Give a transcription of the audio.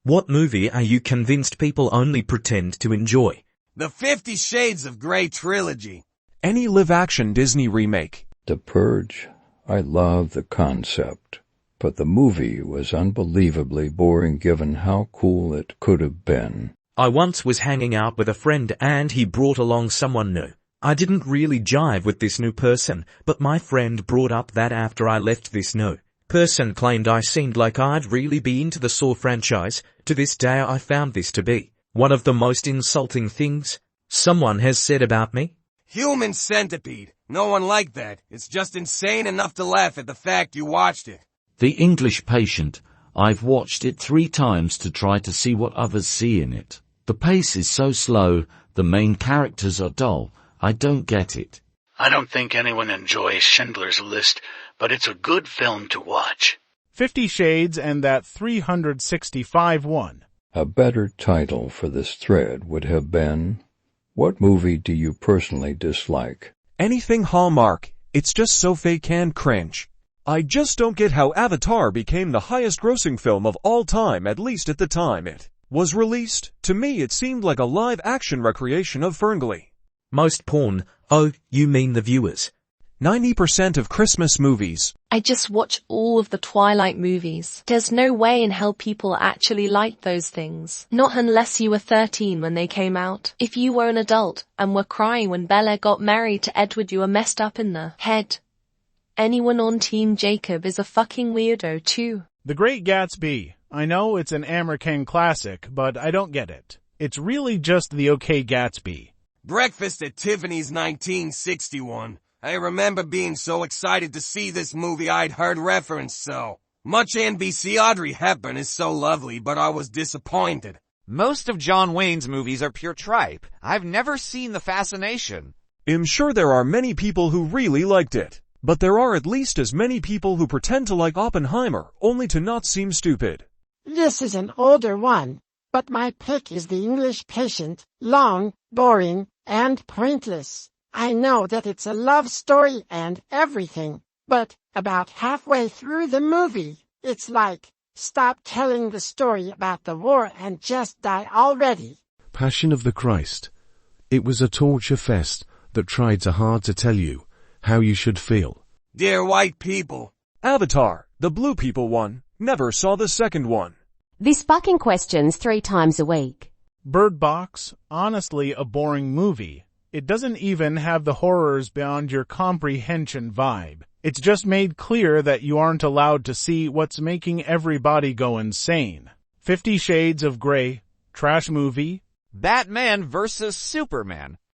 What movie are you convinced people only pretend to enjoy? The 50 Shades of Grey trilogy. Any live-action Disney remake. The Purge. I love the concept, but the movie was unbelievably boring given how cool it could have been. I once was hanging out with a friend and he brought along someone new. I didn't really jive with this new person, but my friend brought up that after I left this new person claimed I seemed like I'd really be into the Saw franchise. To this day I found this to be one of the most insulting things someone has said about me. Human Centipede. No one liked that. It's just insane enough to laugh at the fact you watched it. The English Patient. I've watched it 3 times to try to see what others see in it. The pace is so slow, the main characters are dull. I don't get it. I don't think anyone enjoys Schindler's List, but it's a good film to watch. 50 Shades and that 365 one. A better title for this thread would have been, what movie do you personally dislike? Anything Hallmark. It's just so fake and cringe. I just don't get how Avatar became the highest grossing film of all time, at least at the time it was released. To me it seemed like a live-action recreation of Ferngully. Most porn. Oh, you mean the viewers. 90% of Christmas movies. I just watch all of the Twilight movies. There's no way in hell people actually liked those things. Not unless you were 13 when they came out. If you were an adult and were crying when Bella got married to Edward, you were messed up in the head. Anyone on Team Jacob is a fucking weirdo too. The Great Gatsby. I know it's an American classic, but I don't get it. It's really just the OK Gatsby. Breakfast at Tiffany's 1961. I remember being so excited to see this movie I'd heard referenced so much. NBC Audrey Hepburn is so lovely, but I was disappointed. Most of John Wayne's movies are pure tripe. I've never seen The Fascination. I'm sure there are many people who really liked it, but there are at least as many people who pretend to like Oppenheimer, only to not seem stupid. This is an older one, but my pick is The English Patient. Long, boring, and pointless. I know that it's a love story and everything, but about halfway through the movie, it's like, stop telling the story about the war and just die already. Passion of the Christ. It was a torture fest that tried so hard to tell you how you should feel. Dear white people. Avatar, the blue people one, never saw the second one. This fucking questions 3 times a week. Bird Box, honestly a boring movie. It doesn't even have the horrors beyond your comprehension vibe. It's just made clear that you aren't allowed to see what's making everybody go insane. 50 Shades of Grey, trash movie. Batman vs. Superman.